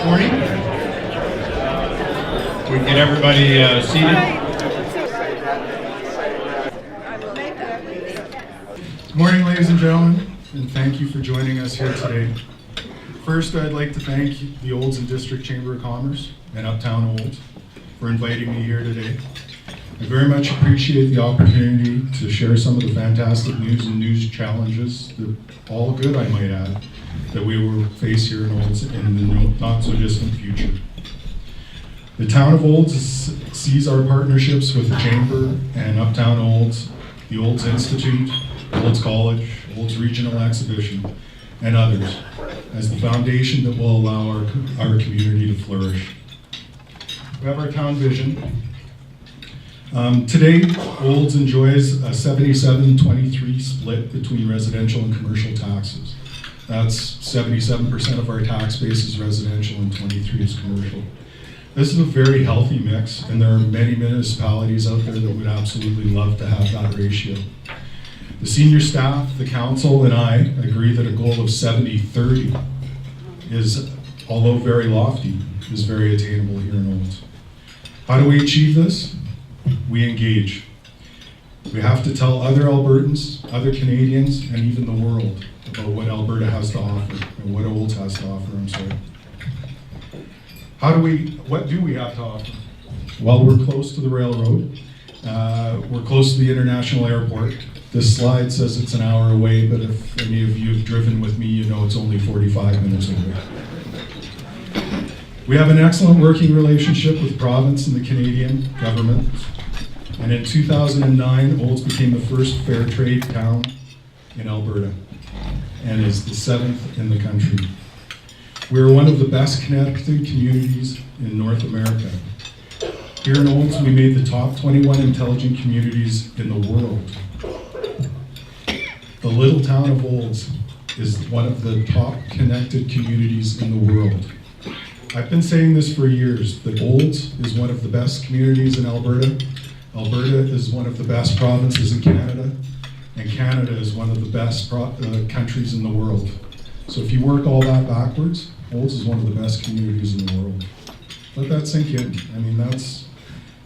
Morning. We get everybody seated. Good morning, ladies and gentlemen, and thank you for joining us here today. First, I'd like to thank the Olds and District Chamber of Commerce and Uptown Olds for inviting me here today. I very much appreciate the opportunity to share some of the fantastic news and news challenges, that all good I might add, that we will face here in Olds in the not so distant future. The town of Olds sees our partnerships with the Chamber and Uptown Olds, the Olds Institute, Olds College, Olds Regional Exhibition, and others as the foundation that will allow our community to flourish. We have our town vision. Today, Olds enjoys a 77-23 split between residential and commercial taxes. That's 77% of our tax base is residential and 23 is commercial. This is a very healthy mix, and there are many municipalities out there that would absolutely love to have that ratio. The senior staff, the council, and I agree that a goal of 70-30 is, although very lofty, is very attainable here in Olds. How do we achieve this? We engage. We have to tell other Albertans, other Canadians, and even the world about what Alberta has to offer, and what Olds has to offer, what do we have to offer? Well, we're close to the railroad. We're close to the international airport. This slide says it's an hour away, but if any of you have driven with me, you know it's only 45 minutes away. We have an excellent working relationship with the province and the Canadian government. And in 2009, Olds became the first fair trade town in Alberta and is the 7th in the country. We're one of the best connected communities in North America. Here in Olds, we made the top 21 intelligent communities in the world. The little town of Olds is one of the top connected communities in the world. I've been saying this for years, that Olds is one of the best communities in Alberta. Alberta is one of the best provinces in Canada, and Canada is one of the best countries in the world. So if you work all that backwards, Olds is one of the best communities in the world. Let that sink in. I mean, that's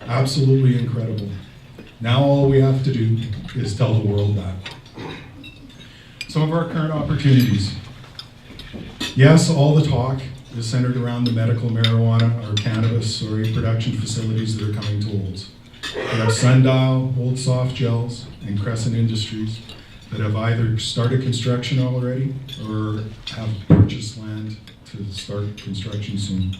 absolutely incredible. Now all we have to do is tell the world that. Some of our current opportunities. Yes, all the talk is centered around the medical marijuana or cannabis or production facilities that are coming to Olds. We have Sundial, Olds Soft Gels, and Crescent Industries that have either started construction already or have purchased land to start construction soon.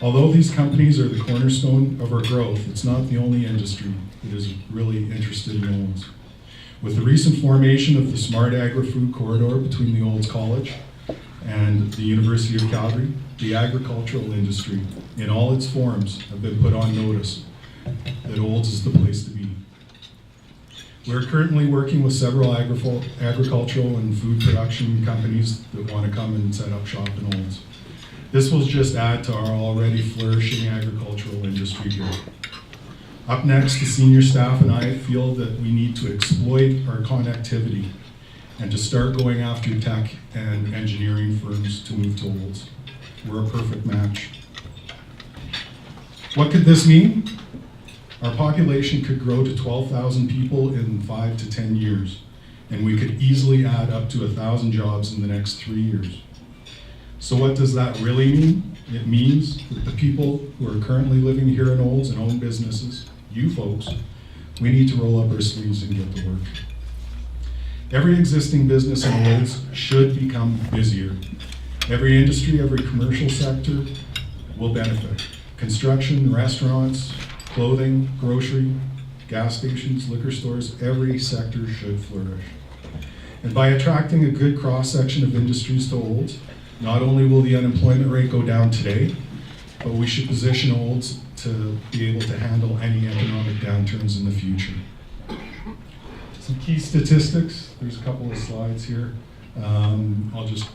Although these companies are the cornerstone of our growth, it's not the only industry that is really interested in Olds. With the recent formation of the Smart Agri-Food Corridor between the Olds College and the University of Calgary, the agricultural industry in all its forms have been put on notice that Olds is the place to be. We're currently working with several agricultural and food production companies that want to come and set up shop in Olds. This will just add to our already flourishing agricultural industry here. Up next, the senior staff and I feel that we need to exploit our connectivity and to start going after tech and engineering firms to move to Olds. We're a perfect match. What could this mean? Our population could grow to 12,000 people in 5 to 10 years, and we could easily add up to 1,000 jobs in the next 3 years. So what does that really mean? It means that the people who are currently living here in Olds and own businesses, you folks, we need to roll up our sleeves and get to work. Every existing business in Olds should become busier. Every industry, every commercial sector will benefit. Construction, restaurants, clothing, grocery, gas stations, liquor stores, every sector should flourish. And by attracting a good cross-section of industries to Olds, not only will the unemployment rate go down today, but we should position Olds to be able to handle any economic downturns in the future. Some key statistics, there's a couple of slides here. I'll just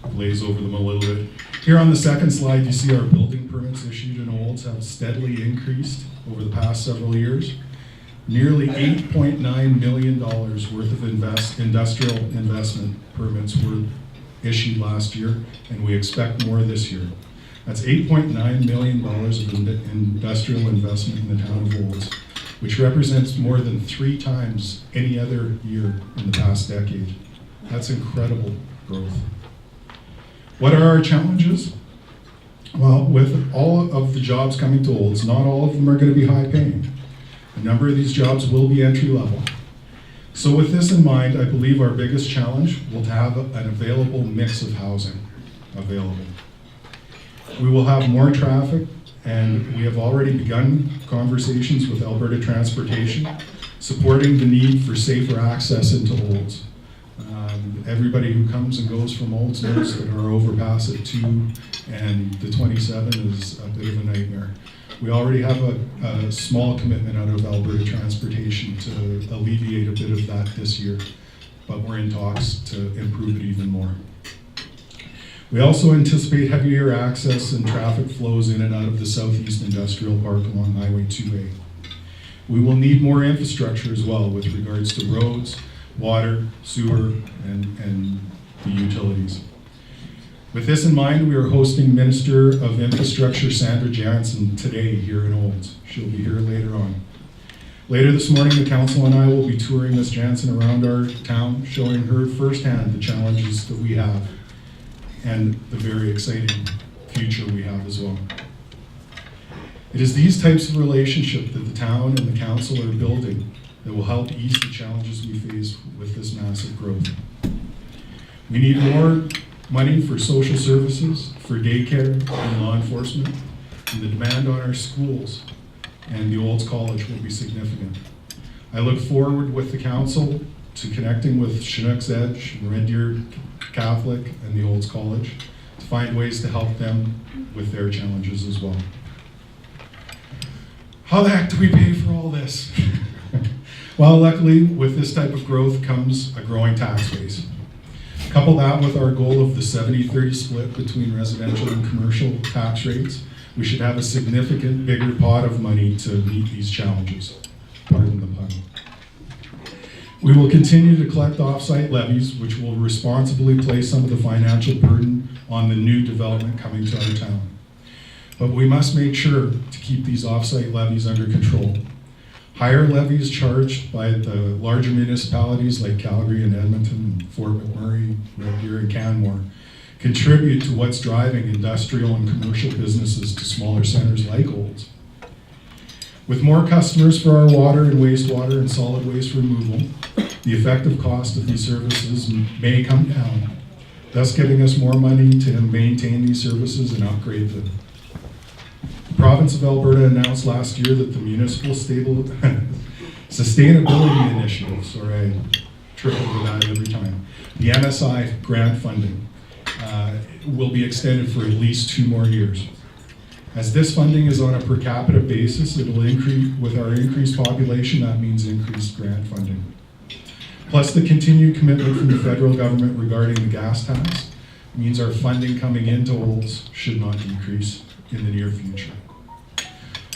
glaze over them a little bit. Here on the second slide, you see our building permits issued in Olds have steadily increased over the past several years. Nearly $8.9 million worth of industrial investment permits were issued last year, and we expect more this year. That's $8.9 million of industrial investment in the town of Olds, which represents more than 3 times any other year in the past decade. That's incredible growth. What are our challenges? Well, with all of the jobs coming to Olds, not all of them are going to be high paying. A number of these jobs will be entry level. So with this in mind, I believe our biggest challenge will to have an available mix of housing available. We will have more traffic, and we have already begun conversations with Alberta Transportation, supporting the need for safer access into Olds. Everybody who comes and goes from Olds knows that our overpass at 2 and the 27 is a bit of a nightmare. We already have a small commitment out of Alberta Transportation to alleviate a bit of that this year, but we're in talks to improve it even more. We also anticipate heavier access and traffic flows in and out of the Southeast Industrial Park along Highway 2A. We will need more infrastructure as well with regards to roads, water, sewer, and the utilities. With this in mind, we are hosting Minister of Infrastructure Sandra Jansen today here in Olds. She'll be here later on. Later this morning, the council and I will be touring Ms. Jansen around our town, showing her firsthand the challenges that we have and the very exciting future we have as well. It is these types of relationships that the town and the council are building that will help ease the challenges we face with this massive growth. We need more money for social services, for daycare and law enforcement, and the demand on our schools and the Olds College will be significant. I look forward with the council to connecting with Chinook's Edge, Red Deer Catholic, and the Olds College to find ways to help them with their challenges as well. How the heck do we pay for all this? Well, luckily, with this type of growth comes a growing tax base. Couple that with our goal of the 70-30 split between residential and commercial tax rates, we should have a significant bigger pot of money to meet these challenges. Pardon the pun. We will continue to collect off-site levies, which will responsibly place some of the financial burden on the new development coming to our town. But we must make sure to keep these off-site levies under control. Higher levies charged by the larger municipalities like Calgary and Edmonton, Fort McMurray, Red Deer, and Canmore contribute to what's driving industrial and commercial businesses to smaller centers like Olds. With more customers for our water and wastewater and solid waste removal, the effective cost of these services may come down, thus giving us more money to maintain these services and upgrade them. The province of Alberta announced last year that the Municipal Sustainability Initiative, sorry, I trip over that every time, the MSI grant funding will be extended for at least 2 more years. As this funding is on a per capita basis, it will increase, with our increased population, that means increased grant funding. Plus the continued commitment from the federal government regarding the gas tax means our funding coming into Olds should not decrease in the near future.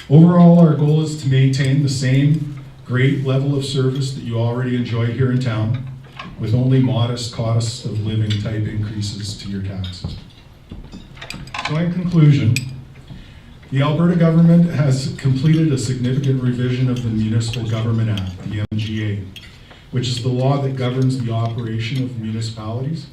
Overall, our goal is to maintain the same great level of service that you already enjoy here in town, with only modest cost of living type increases to your taxes. So in conclusion, the Alberta government has completed a significant revision of the Municipal Government Act, the MGA, which is the law that governs the operation of municipalities.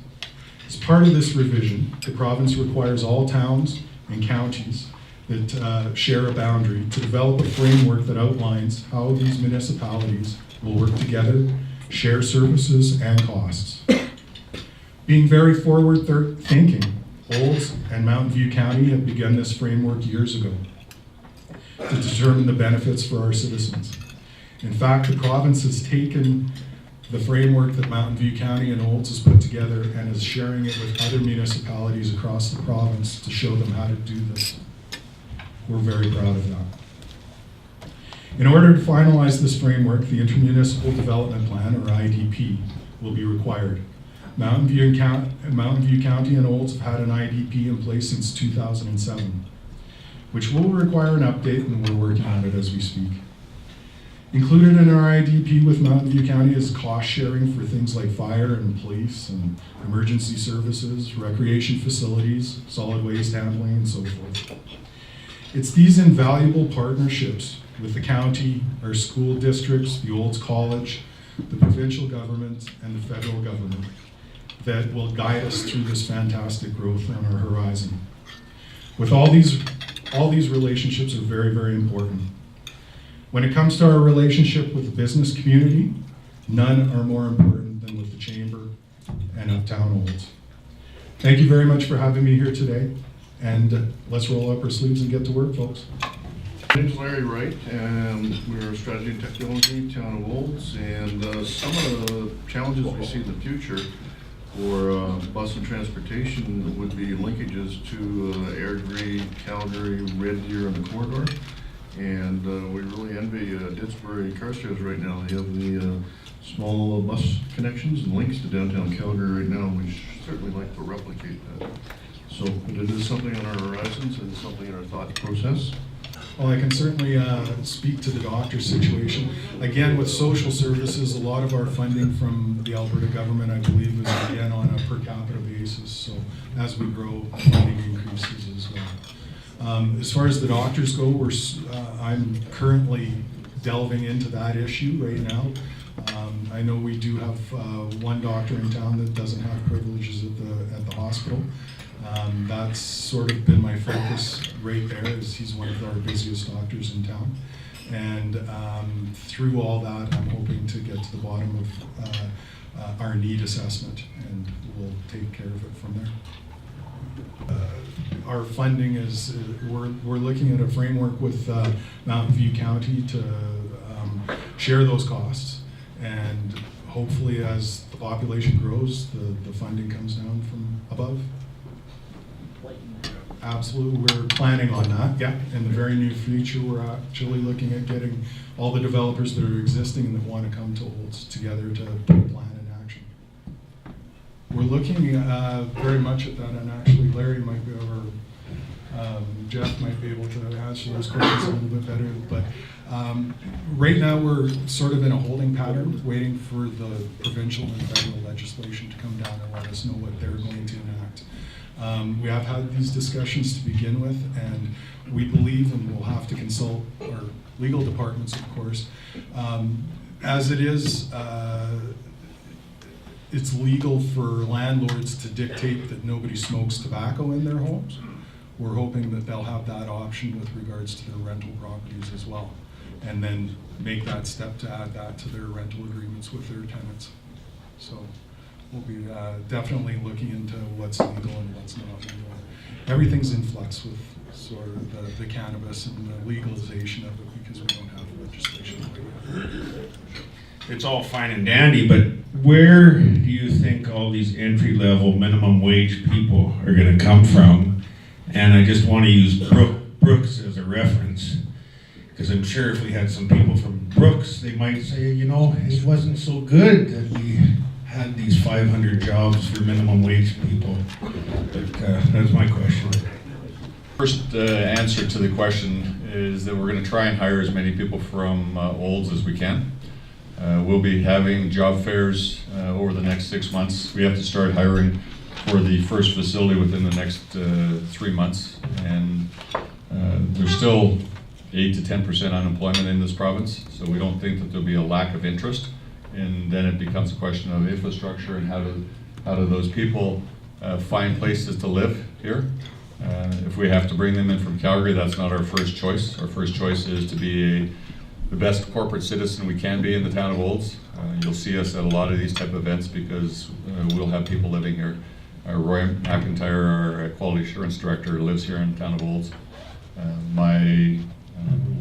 As part of this revision, the province requires all towns and counties that share a boundary to develop a framework that outlines how these municipalities will work together, share services and costs. Being very forward thinking, Olds and Mountain View County have begun this framework years ago to determine the benefits for our citizens. In fact, the province has taken the framework that Mountain View County and Olds has put together and is sharing it with other municipalities across the province to show them how to do this. We're very proud of that. In order to finalize this framework, the Intermunicipal Development Plan, or IDP, will be required. Mountain View County and Olds have had an IDP in place since 2007, which will require an update, and we're working on it as we speak. Included in our IDP with Mountain View County is cost sharing for things like fire and police and emergency services, recreation facilities, solid waste handling, and so forth. It's these invaluable partnerships with the county, our school districts, the Olds College, the provincial government, and the federal government that will guide us through this fantastic growth on our horizon. With all these relationships are very, very important. When it comes to our relationship with the business community, none are more important than with the Chamber and Uptown Olds. Thank you very much for having me here today, and let's roll up our sleeves and get to work, folks. My name's Larry Wright, and we're Strategy and Technology, Town of Olds, and some of the challenges we see in the future for bus and transportation would be linkages to Airdrie, Calgary, Red Deer, and the corridor. And we really envy Didsbury Carstairs right now. They have the small bus connections and links to downtown Calgary right now. We certainly like to replicate that. So it is something on our horizons and something in our thought process. Well, I can certainly speak to the doctor situation. Again, with social services, a lot of our funding from the Alberta government, I believe, is again on a per capita basis. So as we grow, funding increases as well. As far as the doctors go, I'm currently delving into that issue right now. I know we do have one doctor in town that doesn't have privileges at the hospital. That's sort of been my focus right there, as he's one of our busiest doctors in town. And through all that, I'm hoping to get to the bottom of our need assessment, and we'll take care of it from there. Our funding is, we're looking at a framework with Mountain View County to share those costs. And hopefully as the population grows, the funding comes down from above. Absolutely, we're planning on that, yeah. In the very near future, we're actually looking at getting all the developers that are existing and that want to come to Olds together to put a plan in action. We're looking very much at that, and actually Larry might be over, Geoff might be able to answer those questions a little bit better, but right now we're sort of in a holding pattern, waiting for the provincial and federal legislation to come down and let us know what they're going to enact. We have had these discussions to begin with, and we believe, and we'll have to consult our legal departments, of course. As it is, it's legal for landlords to dictate that nobody smokes tobacco in their homes. We're hoping that they'll have that option with regards to their rental properties as well, and then make that step to add that to their rental agreements with their tenants. So we'll be definitely looking into what's legal and what's not legal. Everything's in flux with sort of the cannabis and the legalization of it, because we don't have legislation right now. It's all fine and dandy, but where do you think all these entry-level minimum wage people are going to come from? And I just want to use Brooks as a reference, because I'm sure if we had some people from Brooks, they might say, you know, it wasn't so good that we had these 500 jobs for minimum wage people. But that's my question. First answer to the question is that we're going to try and hire as many people from Olds as we can. We'll be having job fairs over the next 6 months. We have to start hiring for the first facility within the next 3 months, and there's still 8 to 10% unemployment in this province, so we don't think that there'll be a lack of interest. And then it becomes a question of infrastructure and how do those people find places to live here. If we have to bring them in from Calgary, that's not our first choice. Our first choice is to be the best corporate citizen we can be in the town of Olds. You'll see us at a lot of these type of events because we'll have people living here. Roy McIntyre, our quality assurance director, lives here in the town of Olds. My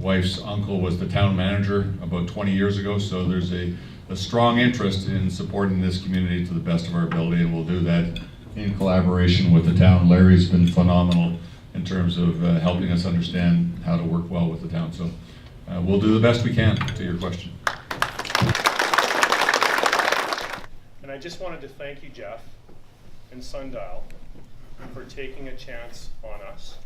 wife's uncle was the town manager about 20 years ago, so there's a strong interest in supporting this community to the best of our ability, and we'll do that in collaboration with the town. Larry's been phenomenal in terms of helping us understand how to work well with the town. So we'll do the best we can to your question. And I just wanted to thank you, Geoff and Sundial, for taking a chance on us.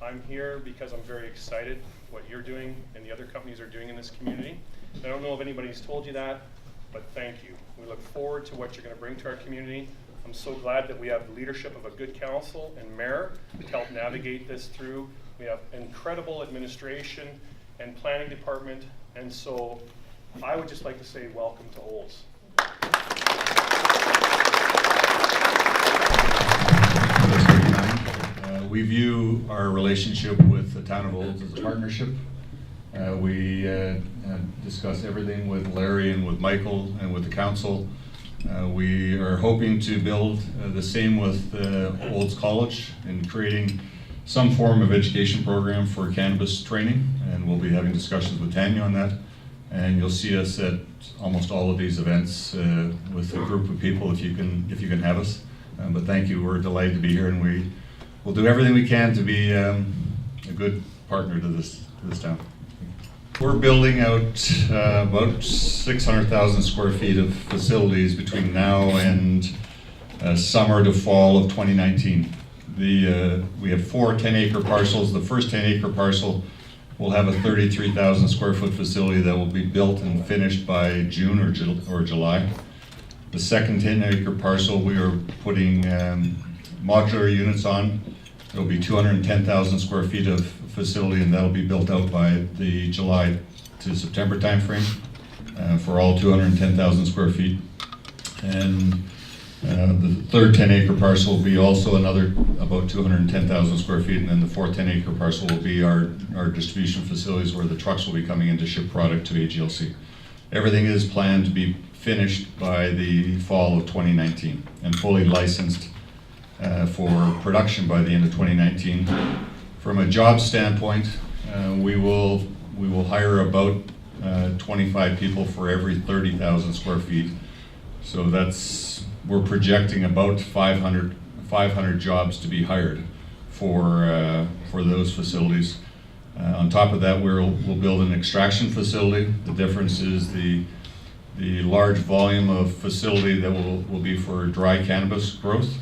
I'm here because I'm very excited what you're doing and the other companies are doing in this community. I don't know if anybody's told you that, but thank you. We look forward to what you're going to bring to our community. I'm so glad that we have the leadership of a good council and mayor to help navigate this through. We have incredible administration and planning department, and so I would just like to say welcome to Olds. We view our relationship with the town of Olds as a partnership. We discuss everything with Larry and with Michael and with the council. We are hoping to build the same with Olds College in creating some form of education program for cannabis training, and we'll be having discussions with Tanya on that. And you'll see us at almost all of these events with a group of people if you can have us. But thank you, we're delighted to be here, and we'll do everything we can to be a good partner to this town. We're building out about 600,000 square feet of facilities between now and summer to fall of 2019. We have 4 10-acre parcels. The first 10-acre parcel will have a 33,000 square foot facility that will be built and finished by June or July. The second 10-acre parcel we are putting modular units on. It'll be 210,000 square feet of facility, and that'll be built out by the July to September timeframe for all 210,000 square feet. And the third 10-acre parcel will be also another about 210,000 square feet, and then the fourth 10-acre parcel will be our distribution facilities where the trucks will be coming in to ship product to AGLC. Everything is planned to be finished by the fall of 2019 and fully licensed for production by the end of 2019. From a job standpoint, we will hire about 25 people for every 30,000 square feet. So we're projecting about 500 jobs to be hired for those facilities. On top of that, we'll build an extraction facility. The difference is the large volume of facility that will be for dry cannabis growth,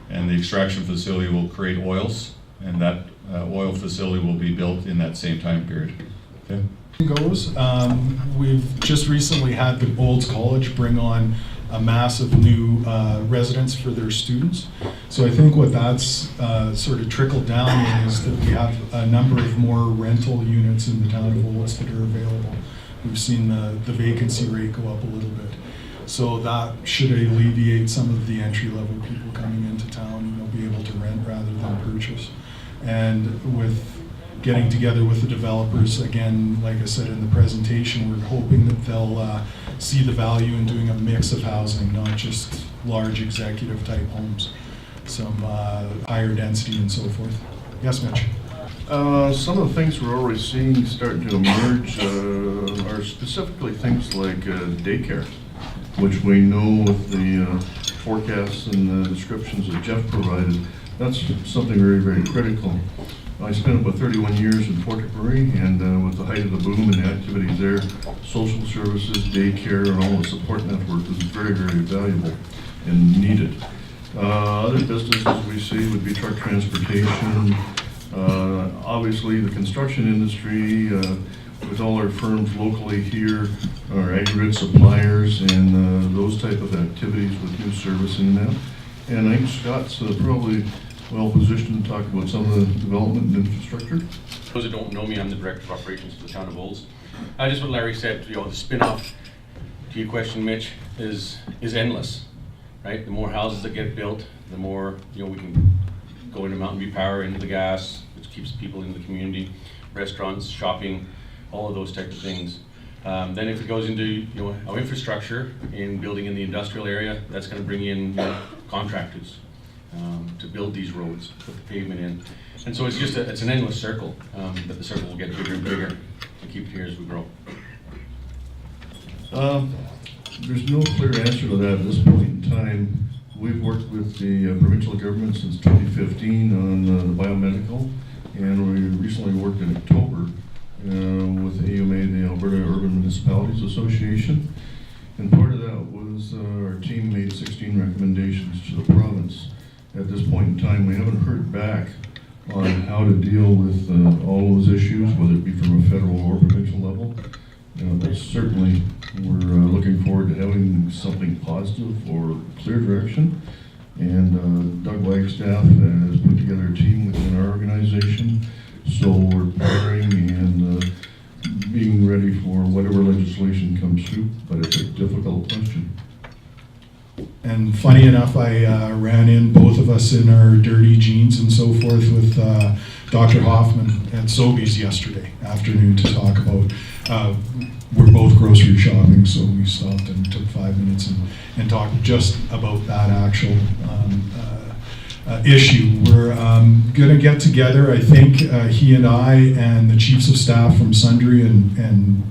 and the extraction facility will create oils, and that oil facility will be built in that same time period. Okay. We've just recently had the Olds College bring on a massive new residence for their students. So I think what that's sort of trickled down in is that we have a number of more rental units in the town of Olds that are available. We've seen the vacancy rate go up a little bit. So that should alleviate some of the entry-level people coming into town, and they'll be able to rent rather than purchase. And with getting together with the developers, again, like I said in the presentation, we're hoping that they'll see the value in doing a mix of housing, not just large executive type homes, some higher density and so forth. Yes, Mitch? Some of the things we're already seeing starting to emerge are specifically things like daycare, which we know with the forecasts and the descriptions that Geoff provided, that's something very, very critical. I spent about 31 years in Fort McMurray, and with the height of the boom and the activities there, social services, daycare, and all the support network was very, very valuable and needed. Other businesses we see would be truck transportation, obviously the construction industry, with all our firms locally here, our aggregate suppliers, and those type of activities with new service in that. And I think Scott's probably well positioned to talk about some of the development and infrastructure. For those that don't know me, I'm the Director of Operations for the town of Olds. Just what Larry said, the spin-off to your question, Mitch, is endless, right? The more houses that get built, the more we can go into Mountain View Power, into the gas, which keeps people in the community, restaurants, shopping, all of those types of things. Then if it goes into our infrastructure in building in the industrial area, that's going to bring in contractors to build these roads, put the pavement in. And so it's just it's an endless circle, that the circle will get bigger and bigger and keep it here as we grow. There's no clear answer to that at this point in time. We've worked with the provincial government since 2015 on the biomedical, and we recently worked in October with AUMA, the Alberta Urban Municipalities Association. And part of that was our team made 16 recommendations to the province. At this point in time, we haven't heard back on how to deal with all those issues, whether it be from a federal or provincial level. But certainly, we're looking forward to having something positive or clear direction. And Doug Wagstaff has put together a team within our organization, so we're preparing and being ready for whatever legislation comes through, but it's a difficult question. And funny enough, I ran in, both of us in our dirty jeans and so forth, with Dr. Hoffman at Sobeys yesterday afternoon to talk about, we're both grocery shopping, so we stopped and took 5 minutes and talked just about that actual issue. We're going to get together, I think, he and I and the chiefs of staff from Sundre and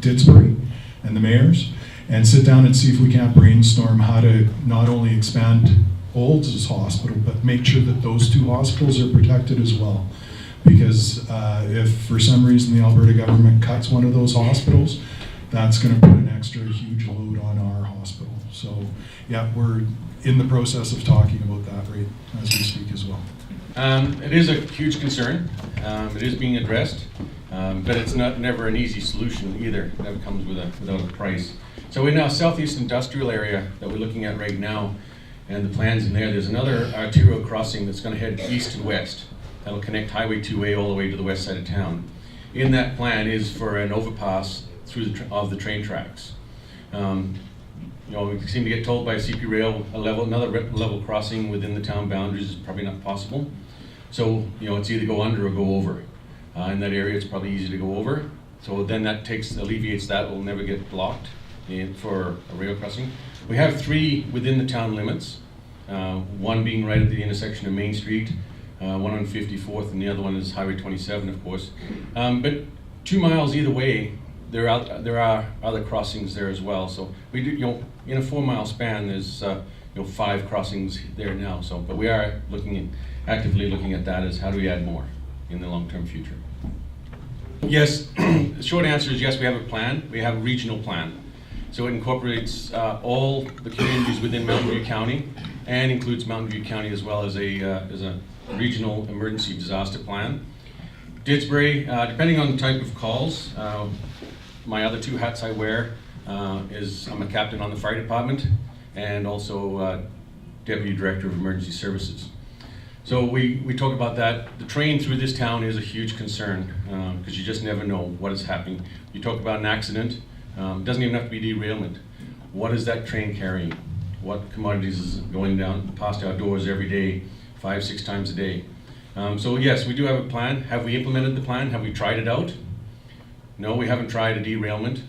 Didsbury and the mayors, and sit down and see if we can't brainstorm how to not only expand Olds' hospital, but make sure that those two hospitals are protected as well. Because if for some reason the Alberta government cuts one of those hospitals, that's going to put an extra huge load on our hospital. So yeah, we're in the process of talking about that right as we speak as well. It is a huge concern. It is being addressed, but it's never an easy solution either. It never comes without a price. So in our southeast industrial area that we're looking at right now, and the plans in there's another arterial crossing that's going to head east and west. That'll connect Highway 2A all the way to the west side of town. In that plan is for an overpass through the train tracks. We seem to get told by CP Rail another level crossing within the town boundaries is probably not possible. So it's either go under or go over. In that area, it's probably easy to go over. So then that alleviates that. Will never get blocked for a rail crossing. We have 3 within the town limits. One being right at the intersection of Main Street, one on 54th, and the other one is Highway 27, of course. But 2 miles either way, there are other crossings there as well. So we do, in a 4-mile span, there's 5 crossings there now. So, but we are actively looking at that as how do we add more in the long-term future. Yes, the short answer is yes. We have a plan. We have a regional plan. So it incorporates all the communities within Mountain View County, and includes Mountain View County as well as a regional emergency disaster plan. Didsbury, depending on the type of calls, my other 2 hats I wear is I'm a captain on the fire department and also deputy director of emergency services. So we talk about that. The train through this town is a huge concern because you just never know what is happening. You talk about an accident, it doesn't even have to be derailment. What is that train carrying? What commodities is going down past our doors every day, 5-6 times a day? So yes, we do have a plan. Have we implemented the plan? Have we tried it out? No, we haven't tried a derailment,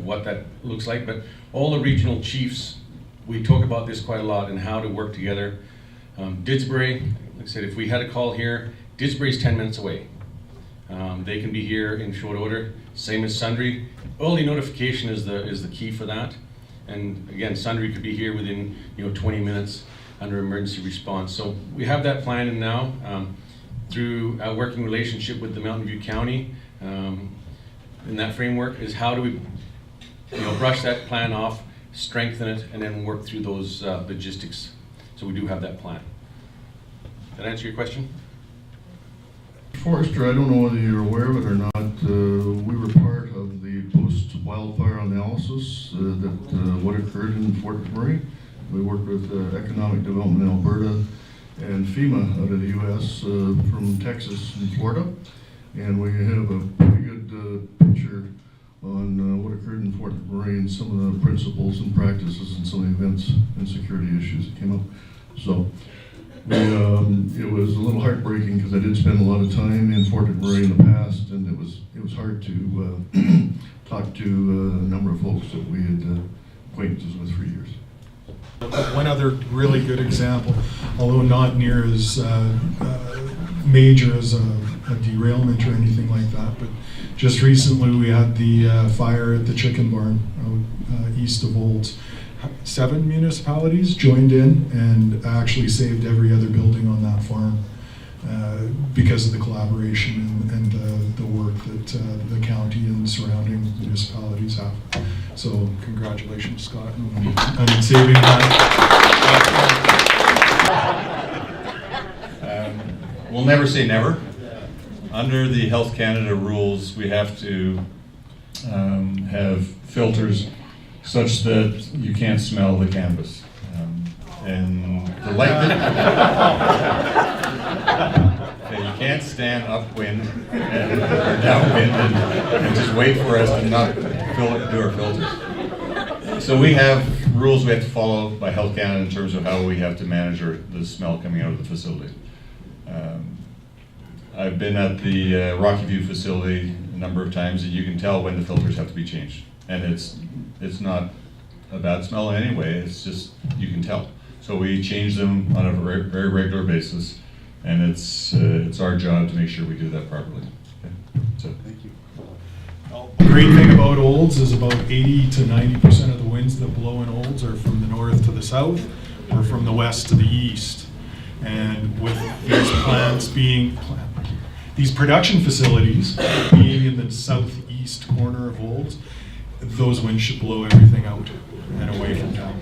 what that looks like, but all the regional chiefs, we talk about this quite a lot and how to work together. Didsbury, like I said, if we had a call here, Didsbury's 10 minutes away. They can be here in short order, same as Sundre. Early notification is the key for that. And again, Sundre could be here within 20 minutes under emergency response. So we have that plan in now through a working relationship with the Mountain View County. In that framework is how do we brush that plan off, strengthen it, and then work through those logistics. So we do have that plan. Did that answer your question? Forrester, I don't know whether you're aware of it or not, we were part of the post-wildfire analysis that what occurred in Fort McMurray. We worked with Economic Development Alberta and FEMA out of the U.S. From Texas and Florida, and we have a pretty good picture on what occurred in Fort McMurray and some of the principles and practices and some of the events and security issues that came up. So it was a little heartbreaking because I did spend a lot of time in Fort McMurray in the past, and it was hard to talk to a number of folks that we had acquaintances with for years. One other really good example, although not near as major as a derailment or anything like that, but just recently we had the fire at the chicken barn out east of Olds. 7 municipalities joined in and actually saved every other building on that farm because of the collaboration and the work that the county and surrounding municipalities have. So congratulations, Scott, on saving that. We'll never say never. Under the Health Canada rules, we have to have filters such that you can't smell the cannabis. And the light that you can't stand upwind or downwind and just wait for us to not do our filters. So we have rules we have to follow by Health Canada in terms of how we have to manage the smell coming out of the facility. I've been at the Rocky View facility a number of times, and you can tell when the filters have to be changed. And it's not a bad smell in any way, it's just, you can tell. So we change them on a very, very regular basis, and it's our job to make sure we do that properly. Okay. So. Thank you. The great thing about Olds is about 80 to 90% of the winds that blow in Olds are from the north to the south or from the west to the east. And with these plants these production facilities being in the southeast corner of Olds, those winds should blow everything out and away from town.